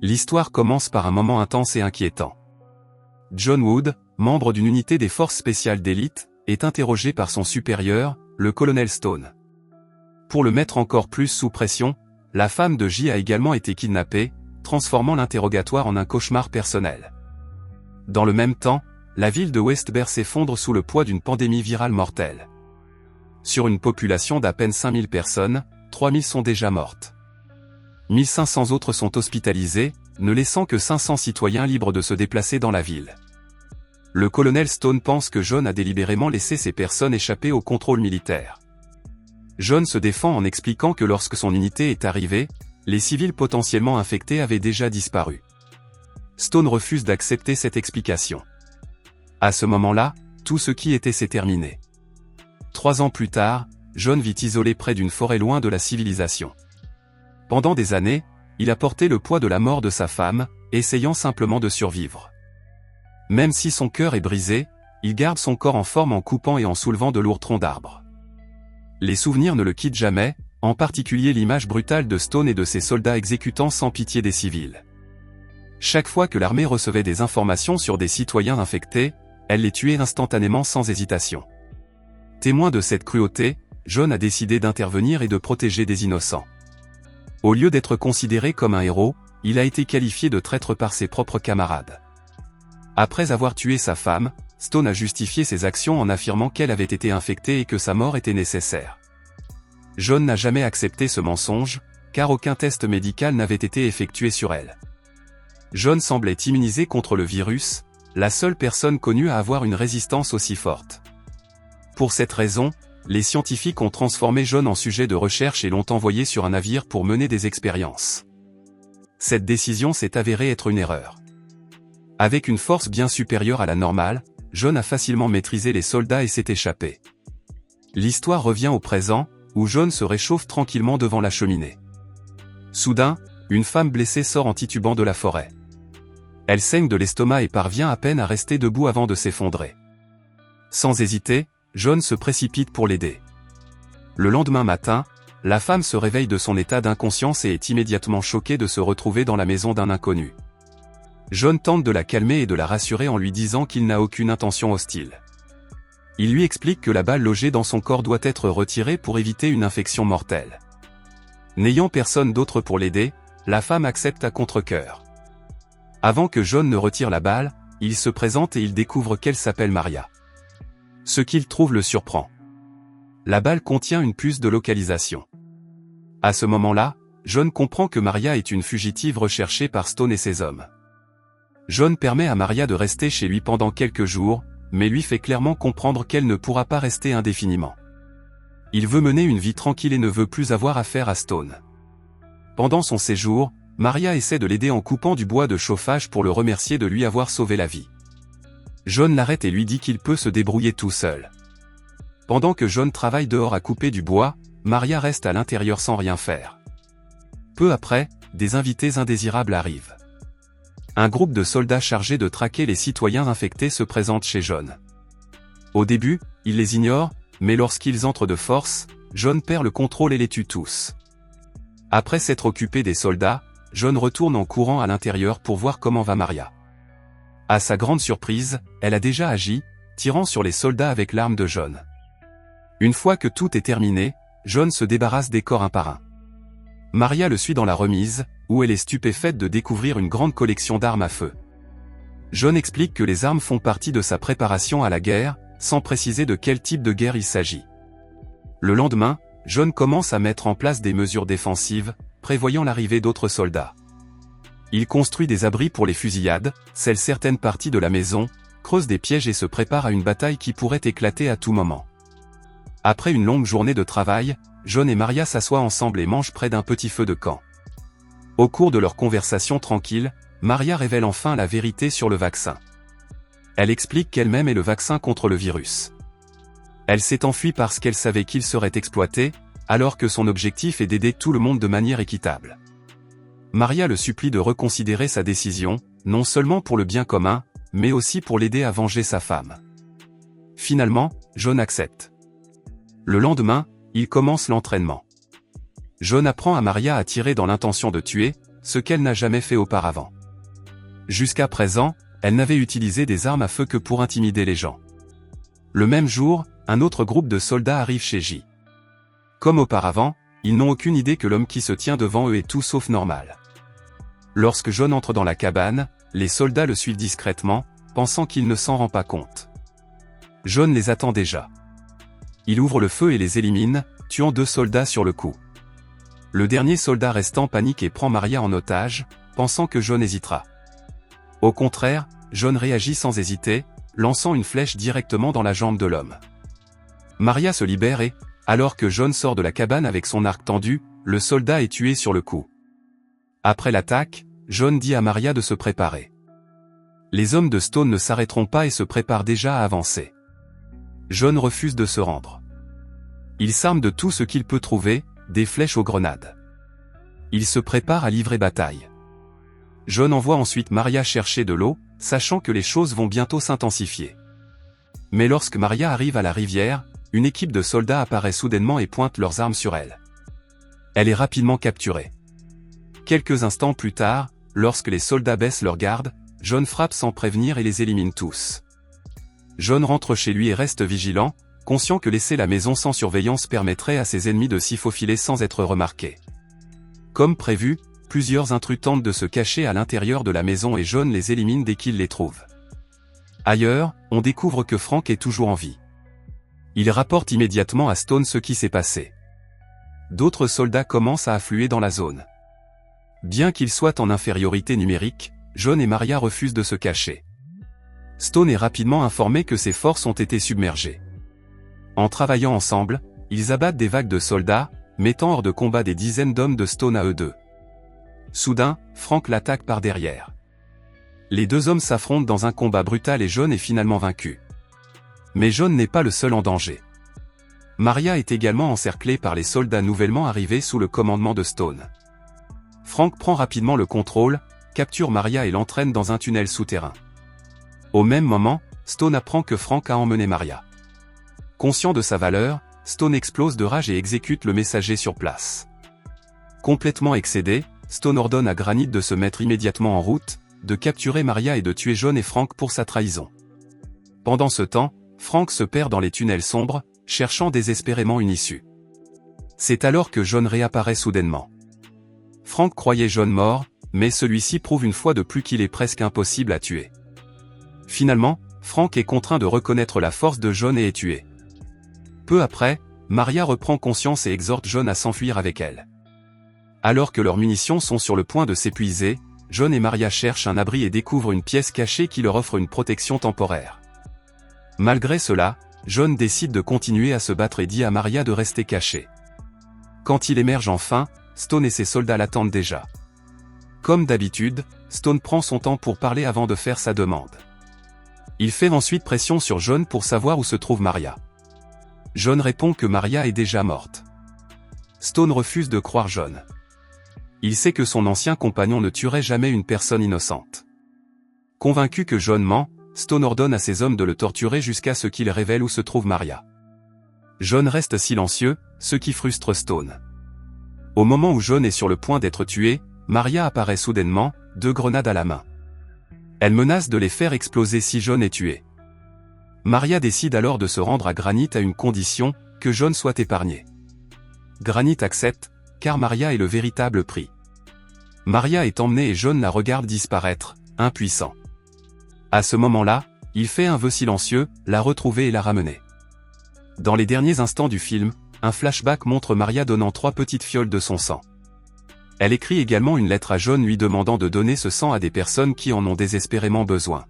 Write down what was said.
L'histoire commence par un moment intense et inquiétant. John Wood, membre d'une unité des forces spéciales d'élite, est interrogé par son supérieur, le colonel Stone. Pour le mettre encore plus sous pression, la femme de J a également été kidnappée, transformant l'interrogatoire en un cauchemar personnel. Dans le même temps, la ville de Westbury s'effondre sous le poids d'une pandémie virale mortelle. Sur une population d'à peine 5000 personnes, 3000 sont déjà mortes. 1500 autres sont hospitalisés, ne laissant que 500 citoyens libres de se déplacer dans la ville. Le colonel Stone pense que John a délibérément laissé ces personnes échapper au contrôle militaire. John se défend en expliquant que lorsque son unité est arrivée, les civils potentiellement infectés avaient déjà disparu. Stone refuse d'accepter cette explication. À ce moment-là, tout ce qui était s'est terminé. 3 ans plus tard, John vit isolé près d'une forêt loin de la civilisation. Pendant des années, il a porté le poids de la mort de sa femme, essayant simplement de survivre. Même si son cœur est brisé, il garde son corps en forme en coupant et en soulevant de lourds troncs d'arbres. Les souvenirs ne le quittent jamais, en particulier l'image brutale de Stone et de ses soldats exécutant sans pitié des civils. Chaque fois que l'armée recevait des informations sur des citoyens infectés, elle les tuait instantanément sans hésitation. Témoin de cette cruauté, John a décidé d'intervenir et de protéger des innocents. Au lieu d'être considéré comme un héros, il a été qualifié de traître par ses propres camarades. Après avoir tué sa femme, Stone a justifié ses actions en affirmant qu'elle avait été infectée et que sa mort était nécessaire. John n'a jamais accepté ce mensonge, car aucun test médical n'avait été effectué sur elle. John semblait immunisé contre le virus, la seule personne connue à avoir une résistance aussi forte. Pour cette raison, les scientifiques ont transformé John en sujet de recherche et l'ont envoyé sur un navire pour mener des expériences. Cette décision s'est avérée être une erreur. Avec une force bien supérieure à la normale, John a facilement maîtrisé les soldats et s'est échappé. L'histoire revient au présent, où John se réchauffe tranquillement devant la cheminée. Soudain, une femme blessée sort en titubant de la forêt. Elle saigne de l'estomac et parvient à peine à rester debout avant de s'effondrer. Sans hésiter, John se précipite pour l'aider. Le lendemain matin, la femme se réveille de son état d'inconscience et est immédiatement choquée de se retrouver dans la maison d'un inconnu. John tente de la calmer et de la rassurer en lui disant qu'il n'a aucune intention hostile. Il lui explique que la balle logée dans son corps doit être retirée pour éviter une infection mortelle. N'ayant personne d'autre pour l'aider, la femme accepte à contre-cœur. Avant que John ne retire la balle, il se présente et il découvre qu'elle s'appelle Maria. Ce qu'il trouve le surprend. La balle contient une puce de localisation. À ce moment-là, John comprend que Maria est une fugitive recherchée par Stone et ses hommes. John permet à Maria de rester chez lui pendant quelques jours, mais lui fait clairement comprendre qu'elle ne pourra pas rester indéfiniment. Il veut mener une vie tranquille et ne veut plus avoir affaire à Stone. Pendant son séjour, Maria essaie de l'aider en coupant du bois de chauffage pour le remercier de lui avoir sauvé la vie. John l'arrête et lui dit qu'il peut se débrouiller tout seul. Pendant que John travaille dehors à couper du bois, Maria reste à l'intérieur sans rien faire. Peu après, des invités indésirables arrivent. Un groupe de soldats chargés de traquer les citoyens infectés se présente chez John. Au début, il les ignore, mais lorsqu'ils entrent de force, John perd le contrôle et les tue tous. Après s'être occupé des soldats, John retourne en courant à l'intérieur pour voir comment va Maria. À sa grande surprise, elle a déjà agi, tirant sur les soldats avec l'arme de John. Une fois que tout est terminé, John se débarrasse des corps un par un. Maria le suit dans la remise, où elle est stupéfaite de découvrir une grande collection d'armes à feu. John explique que les armes font partie de sa préparation à la guerre, sans préciser de quel type de guerre il s'agit. Le lendemain, John commence à mettre en place des mesures défensives, prévoyant l'arrivée d'autres soldats. Il construit des abris pour les fusillades, scelle certaines parties de la maison, creuse des pièges et se prépare à une bataille qui pourrait éclater à tout moment. Après une longue journée de travail, John et Maria s'assoient ensemble et mangent près d'un petit feu de camp. Au cours de leur conversation tranquille, Maria révèle enfin la vérité sur le vaccin. Elle explique qu'elle-même est le vaccin contre le virus. Elle s'est enfuie parce qu'elle savait qu'il serait exploité, alors que son objectif est d'aider tout le monde de manière équitable. Maria le supplie de reconsidérer sa décision, non seulement pour le bien commun, mais aussi pour l'aider à venger sa femme. Finalement, John accepte. Le lendemain, il commence l'entraînement. John apprend à Maria à tirer dans l'intention de tuer, ce qu'elle n'a jamais fait auparavant. Jusqu'à présent, elle n'avait utilisé des armes à feu que pour intimider les gens. Le même jour, un autre groupe de soldats arrive chez J. Comme auparavant, ils n'ont aucune idée que l'homme qui se tient devant eux est tout sauf normal. Lorsque John entre dans la cabane, les soldats le suivent discrètement, pensant qu'il ne s'en rend pas compte. John les attend déjà. Il ouvre le feu et les élimine, tuant 2 soldats sur le coup. Le dernier soldat restant panique et prend Maria en otage, pensant que John hésitera. Au contraire, John réagit sans hésiter, lançant une flèche directement dans la jambe de l'homme. Maria se libère et, alors que John sort de la cabane avec son arc tendu, le soldat est tué sur le coup. Après l'attaque, John dit à Maria de se préparer. Les hommes de Stone ne s'arrêteront pas et se préparent déjà à avancer. John refuse de se rendre. Il s'arme de tout ce qu'il peut trouver, des flèches aux grenades. Il se prépare à livrer bataille. John envoie ensuite Maria chercher de l'eau, sachant que les choses vont bientôt s'intensifier. Mais lorsque Maria arrive à la rivière, une équipe de soldats apparaît soudainement et pointe leurs armes sur elle. Elle est rapidement capturée. Quelques instants plus tard, lorsque les soldats baissent leur garde, John frappe sans prévenir et les élimine tous. John rentre chez lui et reste vigilant, conscient que laisser la maison sans surveillance permettrait à ses ennemis de s'y faufiler sans être remarqués. Comme prévu, plusieurs intrus tentent de se cacher à l'intérieur de la maison et John les élimine dès qu'il les trouve. Ailleurs, on découvre que Frank est toujours en vie. Il rapporte immédiatement à Stone ce qui s'est passé. D'autres soldats commencent à affluer dans la zone. Bien qu'ils soient en infériorité numérique, John et Maria refusent de se cacher. Stone est rapidement informé que ses forces ont été submergées. En travaillant ensemble, ils abattent des vagues de soldats, mettant hors de combat des dizaines d'hommes de Stone à eux deux. Soudain, Frank l'attaque par derrière. Les 2 hommes s'affrontent dans un combat brutal et John est finalement vaincu. Mais John n'est pas le seul en danger. Maria est également encerclée par les soldats nouvellement arrivés sous le commandement de Stone. Frank prend rapidement le contrôle, capture Maria et l'entraîne dans un tunnel souterrain. Au même moment, Stone apprend que Frank a emmené Maria. Conscient de sa valeur, Stone explose de rage et exécute le messager sur place. Complètement excédé, Stone ordonne à Granite de se mettre immédiatement en route, de capturer Maria et de tuer John et Frank pour sa trahison. Pendant ce temps, Frank se perd dans les tunnels sombres, cherchant désespérément une issue. C'est alors que John réapparaît soudainement. Frank croyait John mort, mais celui-ci prouve une fois de plus qu'il est presque impossible à tuer. Finalement, Frank est contraint de reconnaître la force de John et est tué. Peu après, Maria reprend conscience et exhorte John à s'enfuir avec elle. Alors que leurs munitions sont sur le point de s'épuiser, John et Maria cherchent un abri et découvrent une pièce cachée qui leur offre une protection temporaire. Malgré cela, John décide de continuer à se battre et dit à Maria de rester cachée. Quand il émerge enfin, Stone et ses soldats l'attendent déjà. Comme d'habitude, Stone prend son temps pour parler avant de faire sa demande. Il fait ensuite pression sur John pour savoir où se trouve Maria. John répond que Maria est déjà morte. Stone refuse de croire John. Il sait que son ancien compagnon ne tuerait jamais une personne innocente. Convaincu que John ment, Stone ordonne à ses hommes de le torturer jusqu'à ce qu'il révèle où se trouve Maria. John reste silencieux, ce qui frustre Stone. Au moment où John est sur le point d'être tué, Maria apparaît soudainement, 2 grenades à la main. Elle menace de les faire exploser si John est tué. Maria décide alors de se rendre à Granite à une condition, que John soit épargné. Granite accepte, car Maria est le véritable prix. Maria est emmenée et John la regarde disparaître, impuissant. À ce moment-là, il fait un vœu silencieux, la retrouver et la ramener. Dans les derniers instants du film, un flashback montre Maria donnant 3 petites fioles de son sang. Elle écrit également une lettre à John lui demandant de donner ce sang à des personnes qui en ont désespérément besoin.